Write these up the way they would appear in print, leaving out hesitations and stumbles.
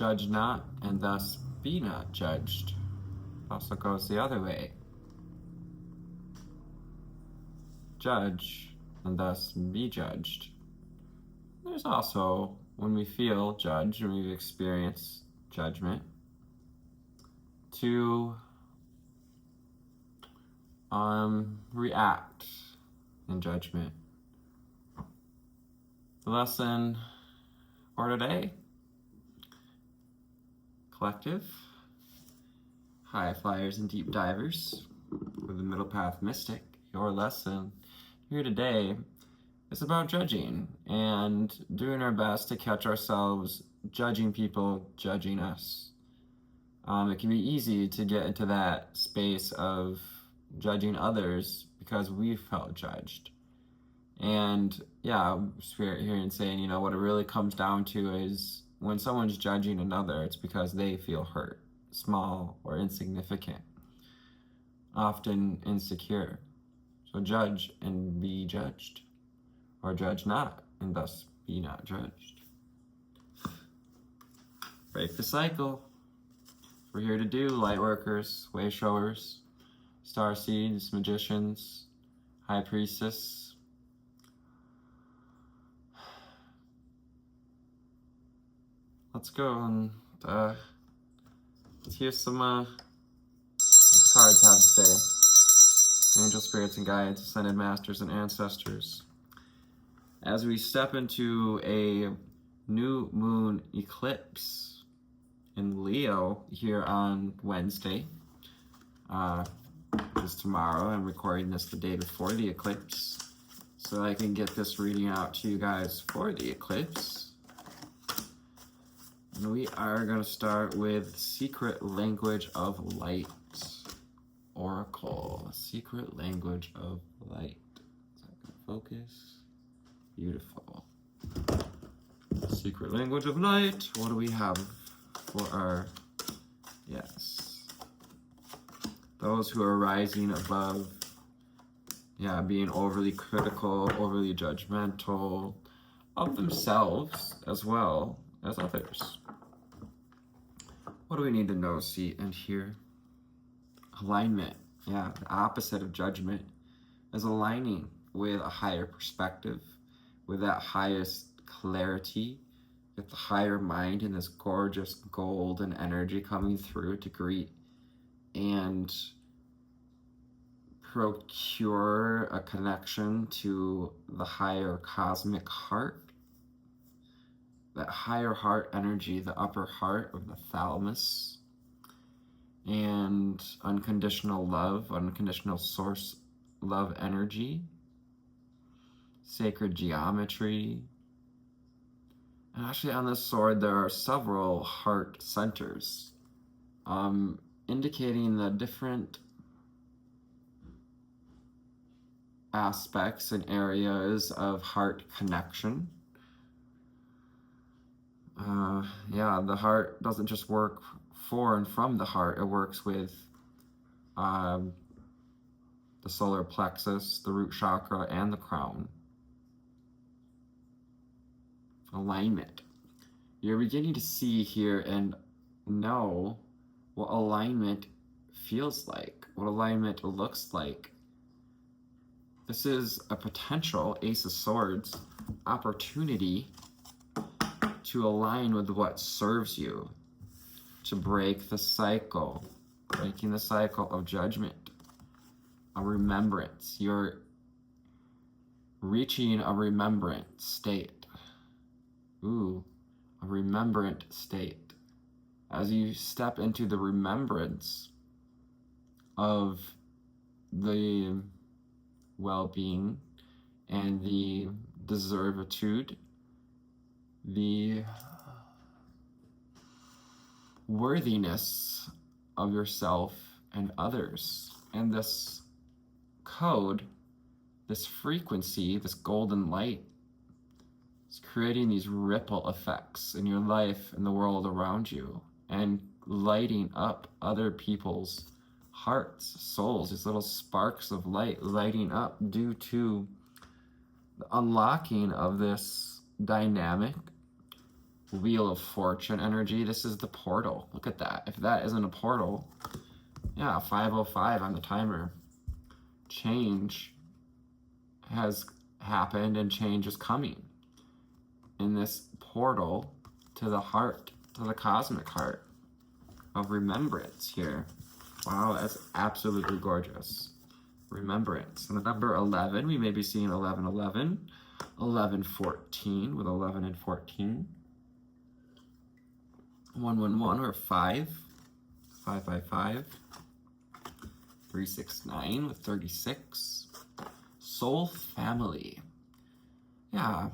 Judge not, and thus be not judged. Also goes the other way. Judge, and thus be judged. There's also, when we feel judged, when we experience judgment, to react in judgment. The lesson for today, collective, high flyers and deep divers, with the middle path mystic, your lesson here today is about judging and doing our best to catch ourselves judging people judging us. It can be easy to get into that space of judging others because we felt judged. And yeah, Spirit here and saying, what it really comes down to is when someone's judging another, it's because they feel hurt, small or insignificant, often insecure. So judge and be judged, or judge not and thus be not judged. Break the cycle. We're here to do light workers, way showers, star seeds, magicians, high priestess. Let's go and let's hear some what the cards have to say. Angel spirits and guides, ascended masters and ancestors. As we step into a new moon eclipse in Leo here on Wednesday, is tomorrow. I'm recording this the day before the eclipse, so I can get this reading out to you guys for the eclipse. And we are going to start with Secret Language of Light. Oracle, Secret Language of Light. Is that going to focus? Beautiful. Secret Language of Light. What do we have for our, yes, those who are rising above, being overly critical, overly judgmental of themselves as well as others. What do we need to know, see, and hear? Alignment. The opposite of judgment is aligning with a higher perspective, with that highest clarity, with the higher mind and this gorgeous golden energy coming through to greet and procure a connection to the higher cosmic heart. That higher heart energy, the upper heart of the thalamus, and unconditional love, unconditional source love energy, sacred geometry. And actually on this sword there are several heart centers, indicating the different aspects and areas of heart connection. The heart doesn't just work for and from the heart, it works with the solar plexus, the root chakra, and the crown. Alignment. You're beginning to see here and know what alignment feels like, what alignment looks like. This is a potential Ace of Swords opportunity to align with what serves you, to break the cycle, breaking the cycle of judgment, a remembrance. You're reaching a remembrant state. A remembrant state. As you step into the remembrance of the well-being and the deservitude, the worthiness of yourself and others, and this code, this frequency, this golden light is creating these ripple effects in your life and the world around you, and lighting up other people's hearts, souls, these little sparks of light lighting up due to the unlocking of this dynamic Wheel of Fortune energy. This is the portal. Look at that. If that isn't a portal, yeah, 5:05 on the timer. Change has happened and change is coming in this portal to the heart, to the cosmic heart of remembrance here. Wow, that's absolutely gorgeous. Remembrance. And the number 11, we may be seeing 11:11, 11:14 with 11 and 14. 111 or 5, 555, 369 with 36. Soul family. Yeah,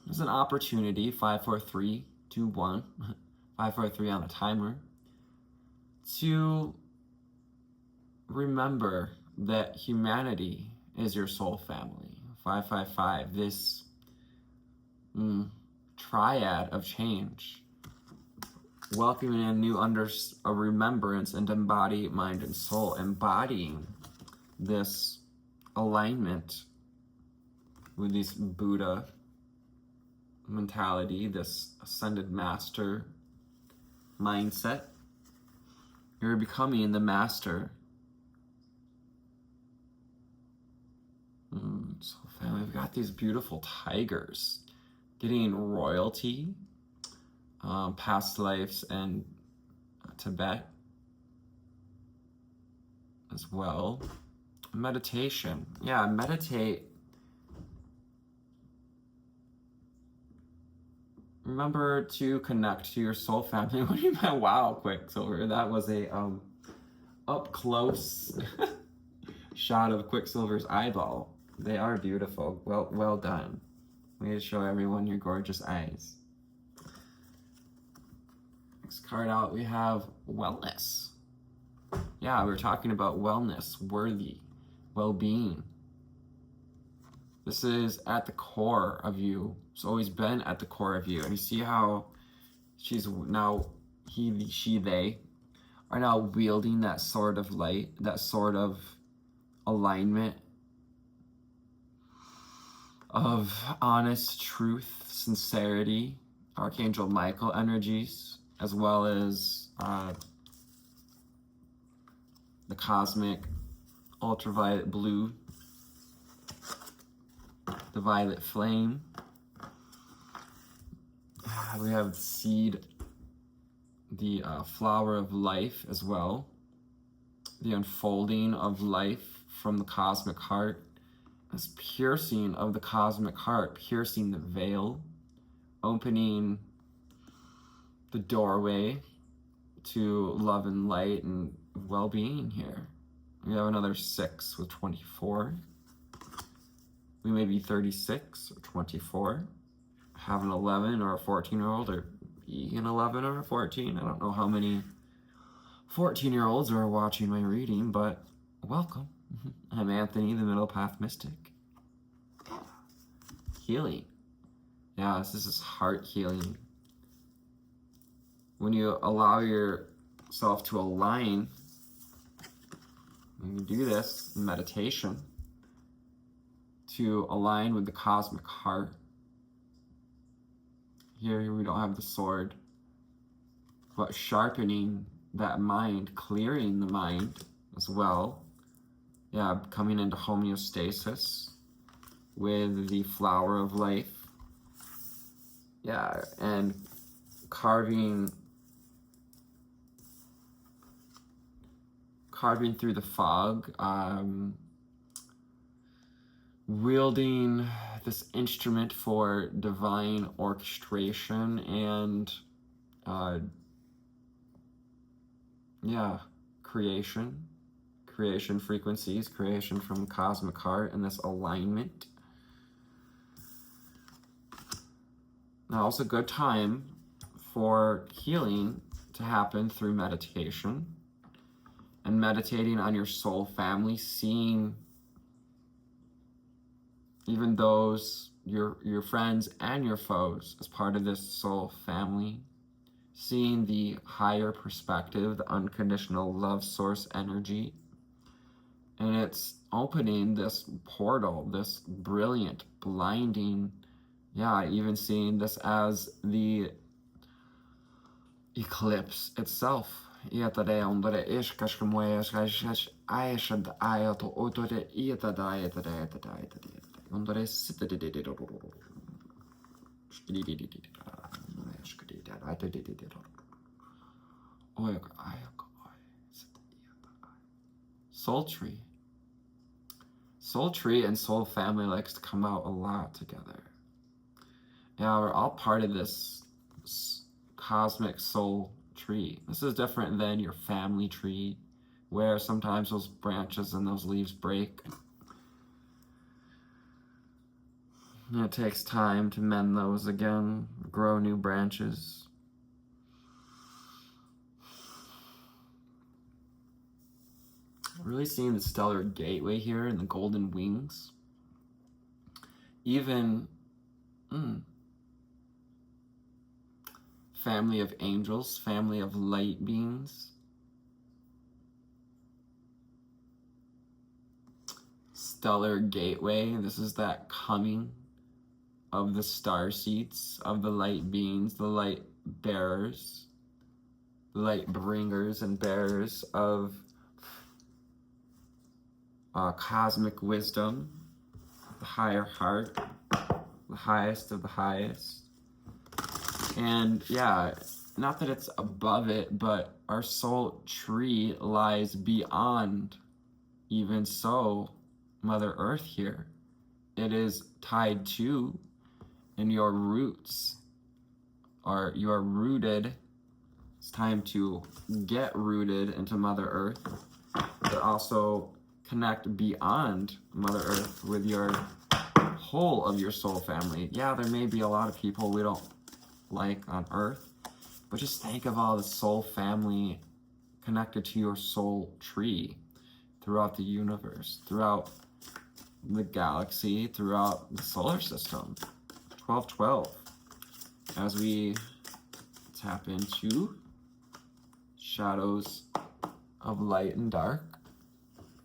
there's an opportunity, 54321, 543 on the timer, to remember that humanity is your soul family. 555, this triad of change, welcoming in a remembrance into body, mind, and soul, embodying this alignment with this Buddha mentality, this ascended master mindset. You're becoming the master. So family, we've got these beautiful tigers getting royalty, past lives and Tibet as well. Meditation. Yeah, meditate. Remember to connect to your soul family. What do you mean? Wow, Quicksilver. That was a up close shot of Quicksilver's eyeball. They are beautiful. Well done. We need to show everyone your gorgeous eyes. Next card out, we have wellness. Yeah, we're talking about wellness, worthy, well-being. This is at the core of you. It's always been at the core of you. And you see how she's now, they are now wielding that sword of light, that sword of alignment, of honest truth, sincerity, Archangel Michael energies, as well as the cosmic ultraviolet blue, the violet flame. We have the seed, the flower of life as well, the unfolding of life from the cosmic heart, this piercing of the cosmic heart, piercing the veil, opening the doorway to love and light and well-being here. We have another 6 with 24. We may be 36 or 24, have an 11 or a 14-year-old, or be an 11 or a 14. I don't know how many 14-year-olds are watching my reading, but welcome. I'm Anthony, the Middle Path Mystic. Healing. Yeah, this is heart healing. When you allow yourself to align, when you do this in meditation, to align with the cosmic heart. Here we don't have the sword, but sharpening that mind, clearing the mind as well. Yeah, coming into homeostasis with the flower of life. Yeah, and carving through the fog, wielding this instrument for divine orchestration and creation frequencies, creation from cosmic heart, and this alignment. Now it's a good time for healing to happen through meditation, and meditating on your soul family, seeing even those, your friends and your foes, as part of this soul family, seeing the higher perspective, the unconditional love source energy. And it's opening this portal, this brilliant, blinding, yeah, even seeing this as the eclipse itself. Soul tree. Soul tree and soul family likes to come out a lot together. Yeah, we're all part of this cosmic soul tree. This is different than your family tree, where sometimes those branches and those leaves break. And it takes time to mend those again, grow new branches. Really seeing the stellar gateway here and the golden wings. Even family of angels, family of light beings. Stellar gateway, this is that coming of the star seeds, of the light beings, the light bearers, the light bringers and bearers of cosmic wisdom, the higher heart, the highest of the highest. And yeah, not that it's above it, but our soul tree lies beyond even so Mother Earth here. It is tied to, and your roots are, you are rooted. It's time to get rooted into Mother Earth, but also connect beyond Mother Earth with your whole of your soul family. Yeah, there may be a lot of people we don't like on Earth, but just think of all the soul family connected to your soul tree throughout the universe, throughout the galaxy, throughout the solar system. 1212. As we tap into shadows of light and dark.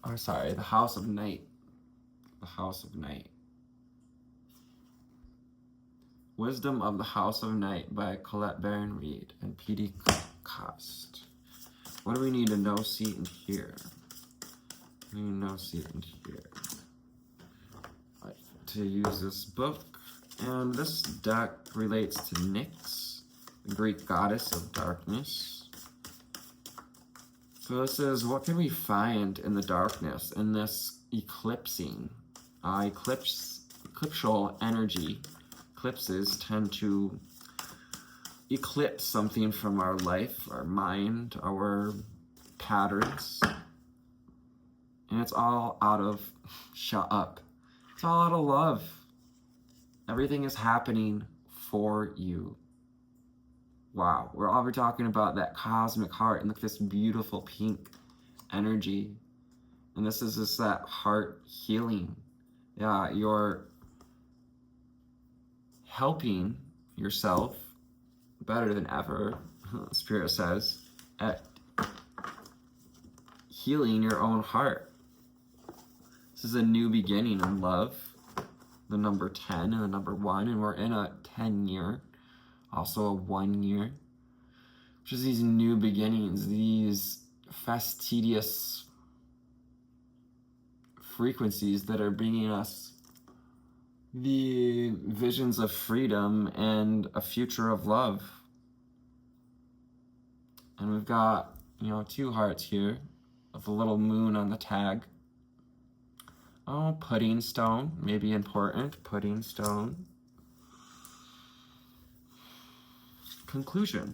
Oh, sorry, the House of Night. The House of Night. Wisdom of the House of Night by Colette Baron Reed and P.D. Cost. What do we need to know, see, and hear? We need to know, see, and hear. To use this book. And this deck relates to Nyx, the Greek goddess of darkness. So this is, what can we find in the darkness, in this eclipsing? Eclipsal energy. Eclipses tend to eclipse something from our life, our mind, our patterns. And it's all out of, shut up. It's all out of love. Everything is happening for you. Wow, we're talking about that cosmic heart, and look at this beautiful pink energy. And this is just that heart healing. Yeah, you're helping yourself better than ever, Spirit says, at healing your own heart. This is a new beginning in love, the number 10 and the number 1, and we're in a 10 year, also a 1 year, which is these new beginnings, these fastidious frequencies that are bringing us the visions of freedom and a future of love. And we've got, 2 hearts here with a little moon on the tag. Oh, pudding stone, maybe important, pudding stone. Conclusion.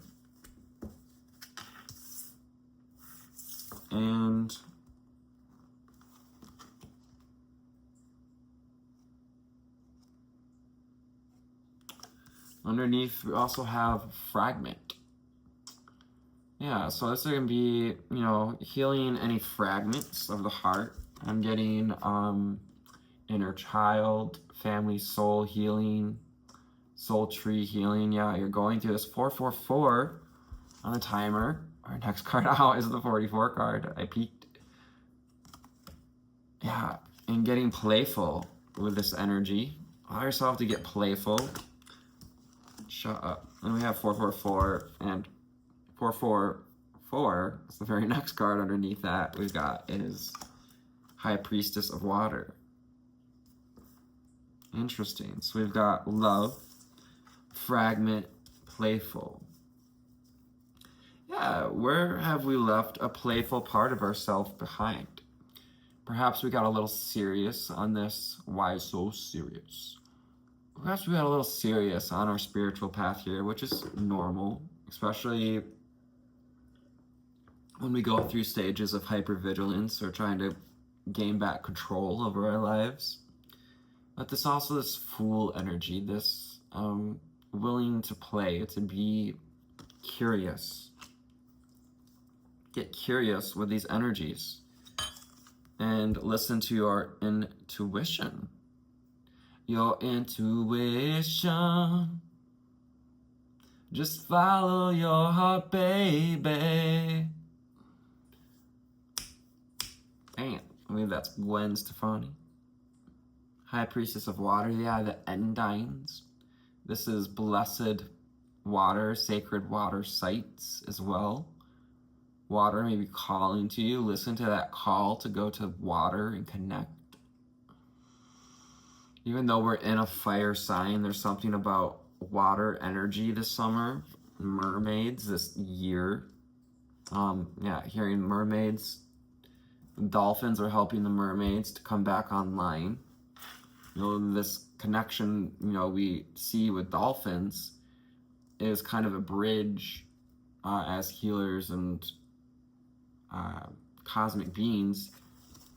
And underneath, we also have fragment. Yeah, so this is going to be, healing any fragments of the heart. I'm getting inner child, family soul healing, soul tree healing. Yeah, you're going through this 444 on the timer. Our next card out is the 44 card. I peeked. Yeah, and getting playful with this energy. Allow yourself to get playful. Shut up. And we have 444 and 444, it's the very next card underneath that we've got is High Priestess of Water. Interesting. So we've got love, fragment, playful. Yeah, where have we left a playful part of ourselves behind? Perhaps we got a little serious on this. Why so serious? Perhaps we got a little serious on our spiritual path here, which is normal, especially when we go through stages of hypervigilance or trying to gain back control over our lives. But this also this fool energy, this willing to play, to be curious. Get curious with these energies and listen to your intuition. Your intuition. Just follow your heart, baby. Damn, I believe that's Gwen Stefani. High Priestess of Water, yeah, the Endines. This is blessed water, sacred water sites as well. Water may be calling to you. Listen to that call to go to water and connect. Even though we're in a fire sign, there's something about water energy this summer. Mermaids this year. Hearing mermaids. Dolphins are helping the mermaids to come back online. This connection, we see with dolphins is kind of a bridge as healers and cosmic beings.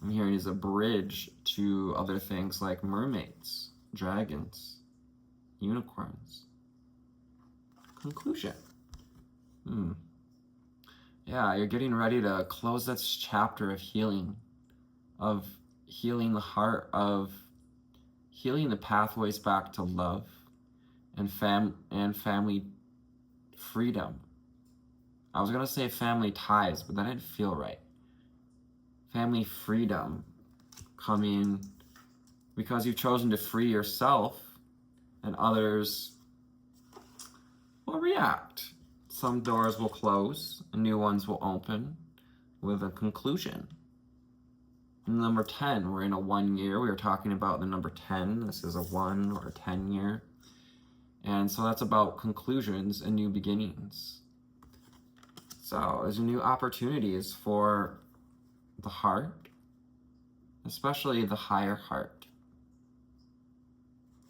I'm hearing is a bridge to other things like mermaids, dragons, unicorns. Conclusion. Yeah, you're getting ready to close this chapter of healing the heart, of healing the pathways back to love and family freedom. I was gonna say family ties, but that didn't feel right. Family freedom coming because you've chosen to free yourself, and others will react. Some doors will close and new ones will open with a conclusion. Number 10, we're in a 1 year. We were talking about the number 10. This is a 1 or a 10 year. And so that's about conclusions and new beginnings. So there's new opportunities for the heart, especially the higher heart.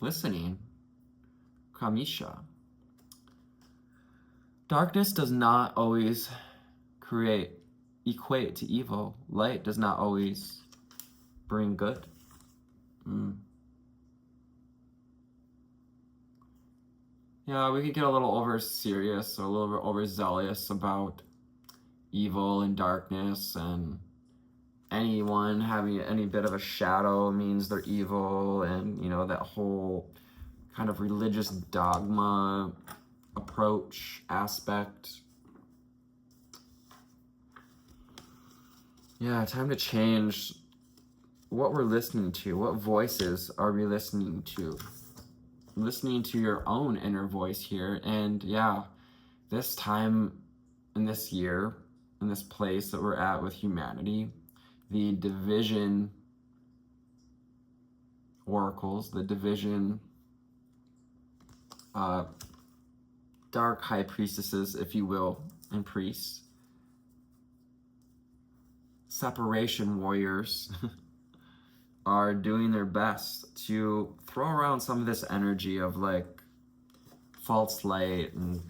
Listening, Kamisha. Darkness does not always equate to evil. Light does not always bring good. Yeah, we could get a little over serious or a little bit overzealous about evil and darkness, and anyone having any bit of a shadow means they're evil, and that whole kind of religious dogma approach aspect. Yeah, time to change what we're listening to. What voices are we listening to? Listening to your own inner voice here. And yeah, this time in this year, in this place that we're at with humanity, the division oracles, the division dark high priestesses, if you will, and priests, separation warriors are doing their best to throw around some of this energy of like false light, and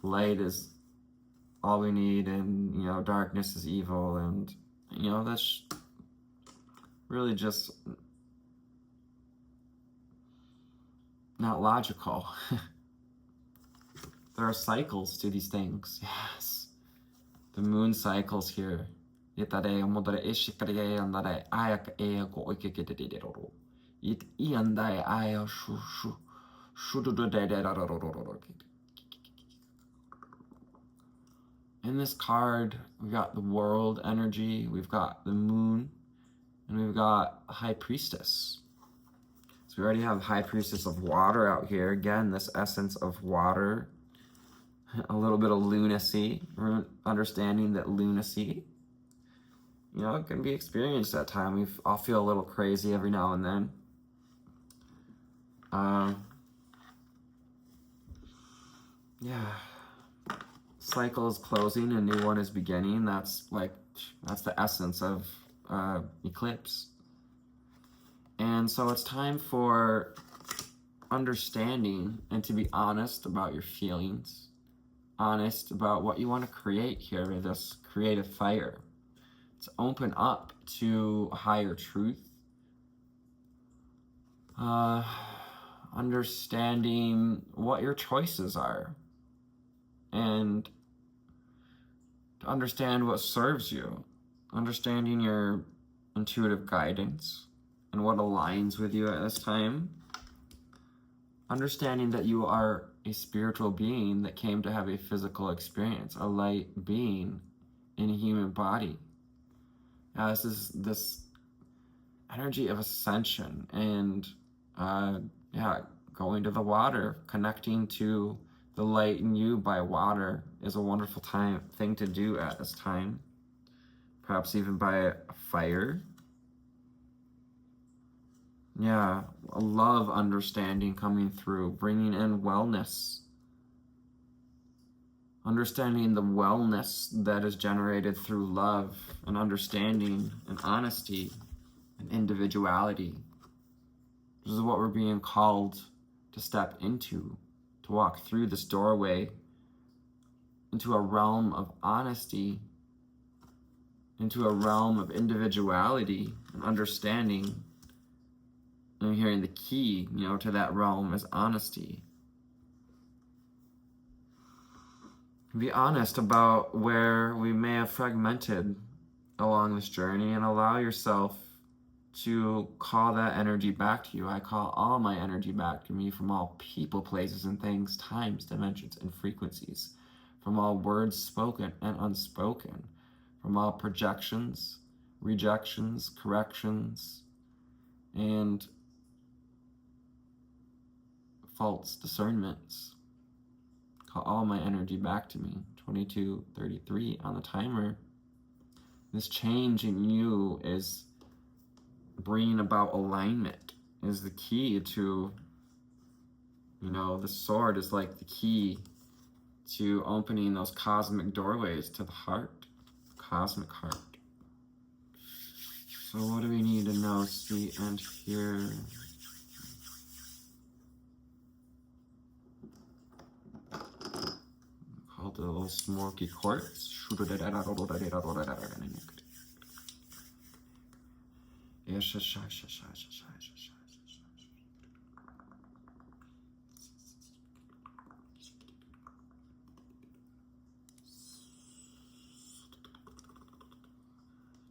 light is all we need, and darkness is evil, and that's really just not logical. There are cycles to these things. Yes. The moon cycles here. In this card, we've got the world energy, we've got the moon, and we've got High Priestess. So we already have High Priestess of Water out here. Again, this essence of water. a little bit of lunacy, understanding that lunacy, it can be experienced at times. I'll feel a little crazy every now and then. Yeah. Cycle is closing, a new one is beginning. That's the essence of eclipse. And so it's time for understanding and to be honest about your feelings, honest about what you want to create here with this creative fire. To open up to a higher truth, understanding what your choices are, and to understand what serves you, understanding your intuitive guidance and what aligns with you at this time, understanding that you are a spiritual being that came to have a physical experience, a light being in a human body. This is this energy of ascension and going to the water, connecting to the light in you by water is a wonderful thing to do at this time. Perhaps even by a fire. Yeah, a love understanding coming through, bringing in wellness. Understanding the wellness that is generated through love and understanding and honesty and individuality. This is what we're being called to step into, to walk through this doorway into a realm of honesty, into a realm of individuality and understanding. And I'm hearing the key, to that realm is honesty. Be honest about where we may have fragmented along this journey and allow yourself to call that energy back to you. I call all my energy back to me from all people, places, and things, times, dimensions, and frequencies, from all words spoken and unspoken, from all projections, rejections, corrections, and false discernments. Call all my energy back to me. 22:33 on the timer. This change in you is bringing about alignment, is the key to, the sword is like the key to opening those cosmic doorways to the heart, cosmic heart. So what do we need to know, see and hear? Called the little smoky quartz.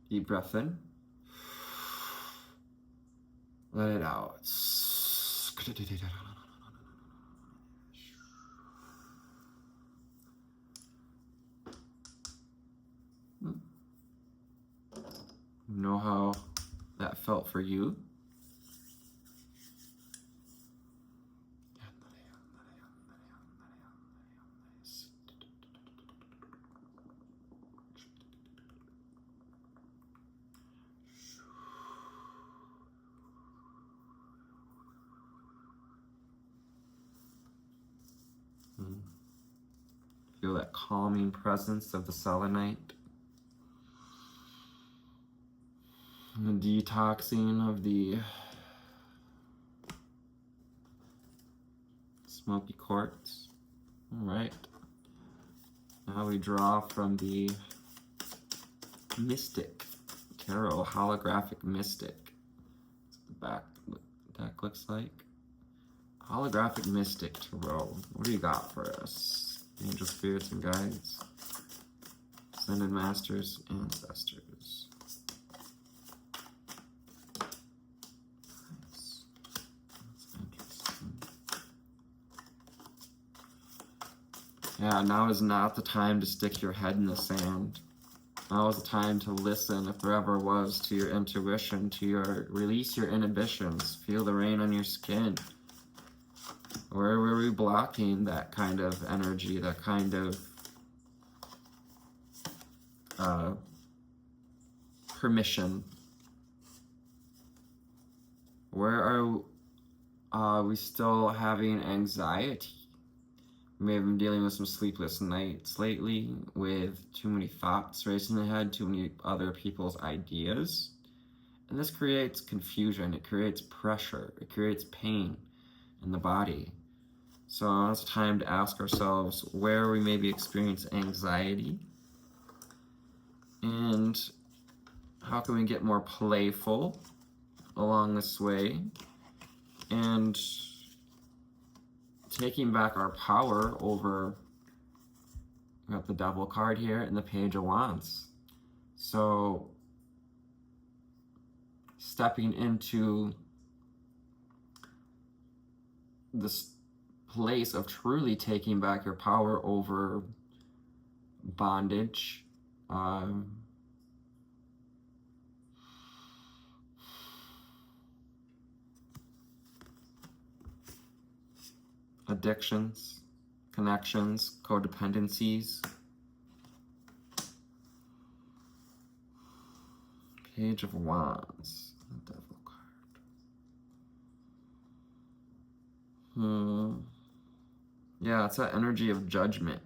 Deep breath in. Let it out. Know how that felt for you? Feel that calming presence of the selenite. And the detoxing of the smoky quartz. All right. Now we draw from the Mystic Tarot, Holographic Mystic. That's what the back deck looks like. Holographic Mystic Tarot. What do you got for us? Angel spirits and guides. Ascended masters, ancestors. Nice. That's interesting. Yeah, now is not the time to stick your head in the sand. Now is the time to listen, if there ever was, to your intuition, release your inhibitions, feel the rain on your skin. Where were we blocking that kind of energy, that kind of permission? Where are we still having anxiety? We may have been dealing with some sleepless nights lately, with too many thoughts racing in the head, too many other people's ideas. And this creates confusion, it creates pressure, it creates pain in the body. So it's time to ask ourselves where we maybe experience anxiety, and how can we get more playful along this way, and taking back our power over, we got the Devil card here and the Page of Wands. So stepping into this place of truly taking back your power over bondage, addictions, connections, codependencies. Page of Wands, the Devil card. Yeah, it's that energy of judgment.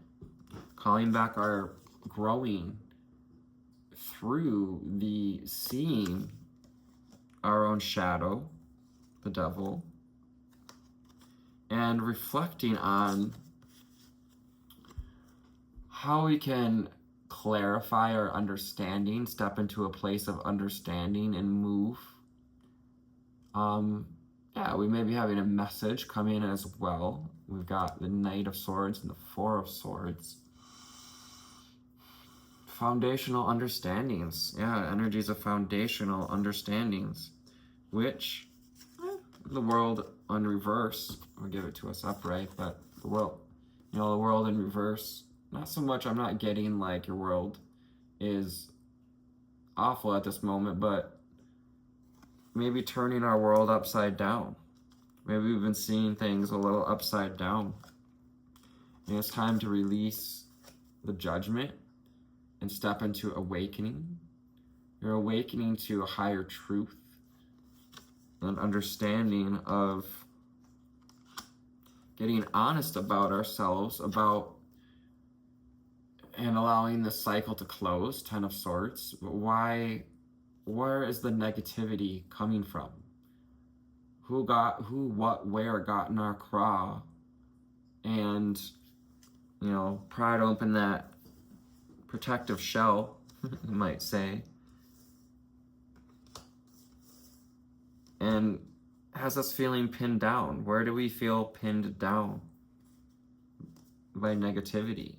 Calling back our growing through the seeing our own shadow, the devil, and reflecting on how we can clarify our understanding, step into a place of understanding and move. Yeah, we may be having a message come in as well. We've got the Knight of Swords and the Four of Swords. Foundational understandings. Yeah, energies of foundational understandings, which the world on reverse will give it to us upright, but the world, the world in reverse, not so much. I'm not getting like your world is awful at this moment, but maybe turning our world upside down. Maybe we've been seeing things a little upside down. And it's time to release the judgment and step into awakening. You're awakening to a higher truth, an understanding of getting honest about ourselves, and allowing the cycle to close, Ten of Swords. Where is the negativity coming from? Who, what, where got in our craw? And, pried open that protective shell, you might say, and has us feeling pinned down. Where do we feel pinned down by negativity?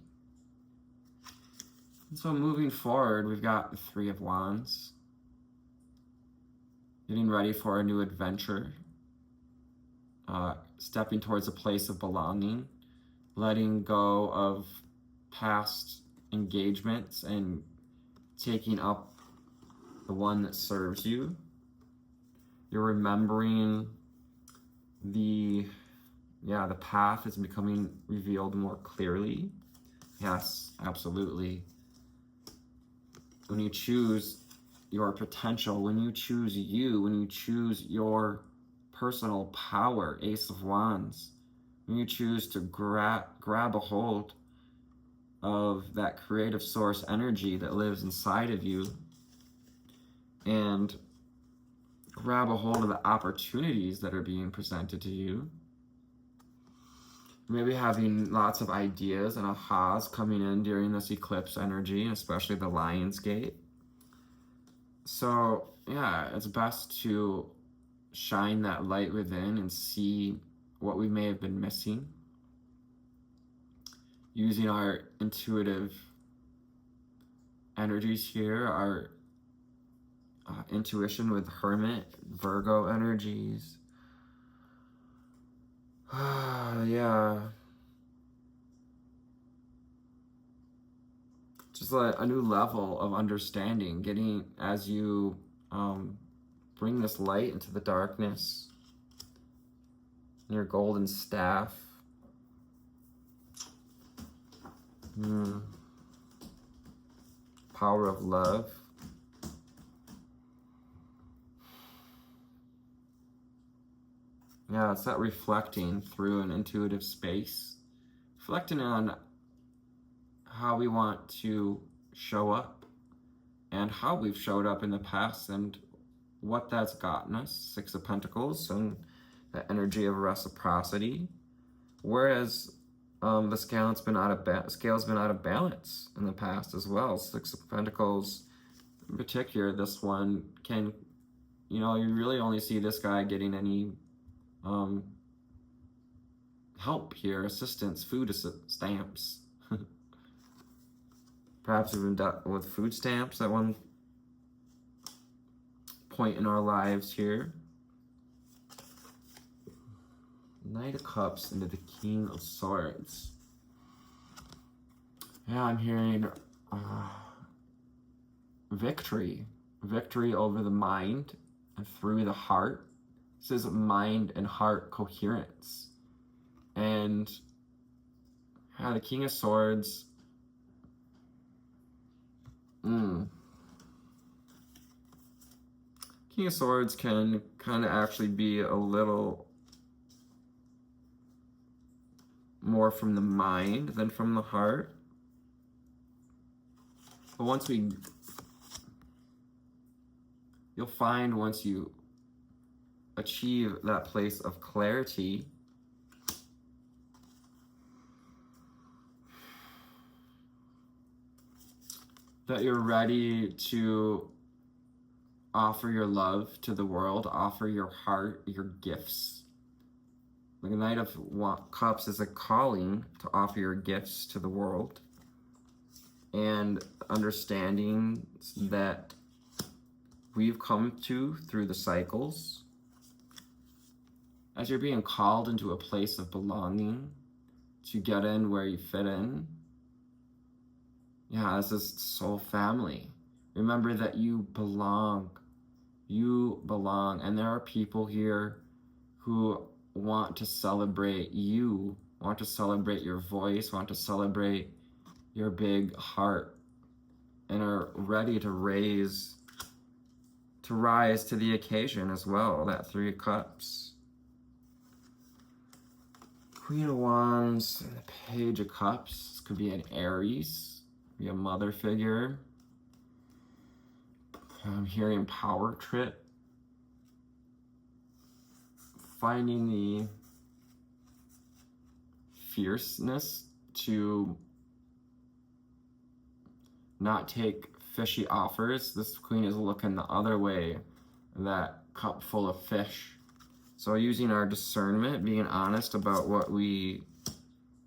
And so moving forward, we've got the Three of Wands, getting ready for a new adventure, stepping towards a place of belonging, letting go of past engagements and taking up the one that serves you. You're remembering the path is becoming revealed more clearly. Yes, absolutely. When you choose your potential, when you choose you, when you choose your personal power, Ace of Wands, when you choose to grab a hold of that creative source energy that lives inside of you and grab a hold of the opportunities that are being presented to you. Maybe having lots of ideas and ahas coming in during this eclipse energy, especially the Lion's Gate. So yeah, it's best to shine that light within and see what we may have been missing, using our intuitive energies here, our intuition with Hermit, Virgo energies. Yeah. Just like a new level of understanding, getting as you bring this light into the darkness. your golden staff. Power of love. Yeah, it's that reflecting through an intuitive space. Reflecting on how we want to show up and how we've showed up in the past and what that's gotten us. Six of Pentacles and the energy of reciprocity. Whereas the scale's been out of balance in the past as well. Six of Pentacles, in particular, this one can, you really only see this guy getting any help here, assistance, food stamps. Perhaps even with food stamps at one point in our lives here. Knight of Cups into the King of Swords. Yeah, I'm hearing victory. Victory over the mind and through the heart. This is mind and heart coherence. And the King of Swords. King of Swords can kind of actually be a little more from the mind than from the heart. But you'll find once you achieve that place of clarity, that you're ready to offer your love to the world, offer your heart, your gifts. The Knight of Cups is a calling to offer your gifts to the world, and understanding that we've come to through the cycles. As you're being called into a place of belonging, to get in where you fit in. Yeah, this is soul family. Remember that you belong. You belong. And there are people here who want to celebrate you, want to celebrate your voice, want to celebrate your big heart, and are ready to rise to the occasion as well. That Three of Cups. Queen of Wands and the Page of Cups. This could be an Aries, be a mother figure. I'm hearing power trip. Finding the fierceness to not take fishy offers. This queen is looking the other way, that cup full of fish. So using our discernment, being honest about what we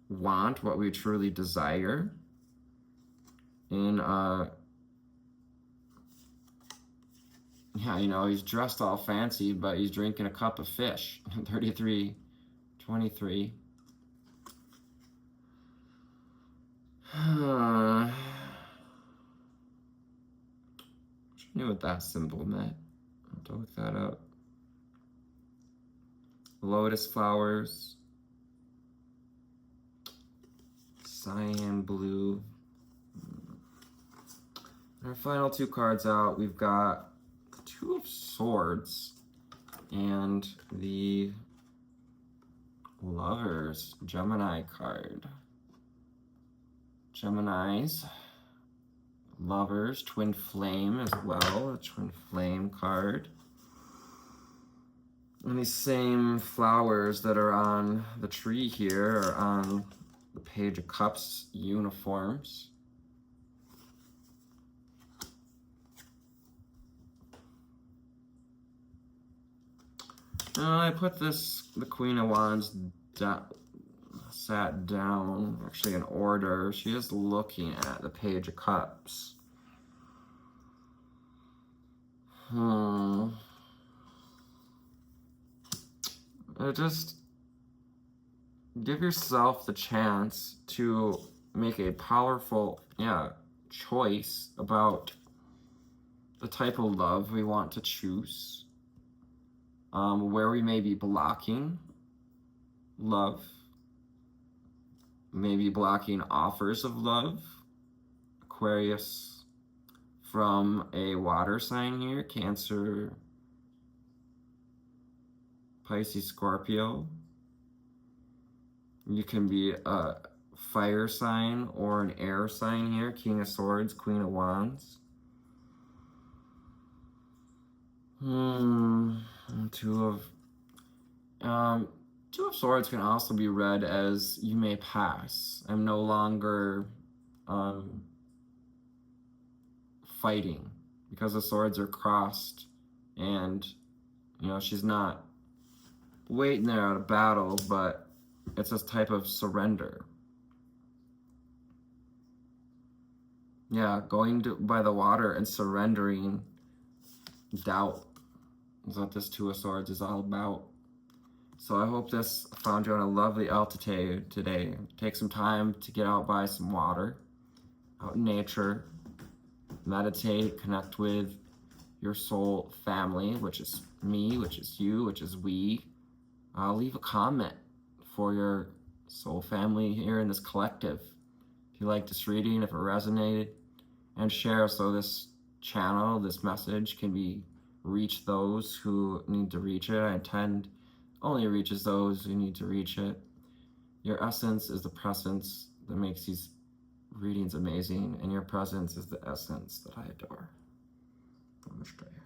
want, what we truly desire. And he's dressed all fancy, but he's drinking a cup of fish. 33-23. I knew what that symbol meant. I'll have to look that up. Lotus flowers. Cyan blue. Our final two cards out, we've got the Two of Swords and the Lovers Gemini card. Geminis, Lovers, Twin Flame as well, a Twin Flame card. And these same flowers that are on the tree here are on the Page of Cups uniforms. I put the Queen of Wands sat down, actually in order. She is looking at the Page of Cups. Just give yourself the chance to make a powerful, choice about the type of love we want to choose, where we may be blocking, love. Maybe blocking offers of love. Aquarius. From a water sign here, Cancer, Pisces, Scorpio. You can be a fire sign or an air sign here, King of Swords, Queen of Wands. Two of Swords can also be read as you may pass. I'm no longer fighting, because the swords are crossed, and you know, she's not waiting there at a battle, but it's this type of surrender. Yeah, going by the water and surrendering doubt is what this Two of Swords is all about. So I hope this found you on a lovely altitude today. Take some time to get out by some water, out in nature, meditate, connect with your soul family, which is me, which is you, which is we. Leave a comment for your soul family here in this collective. If you like this reading, if it resonated, and share so this channel, this message can be reach those who need to reach it. I intend only reaches those who need to reach it. Your essence is the presence that makes these readings amazing, and your presence is the essence that I adore. Namaste.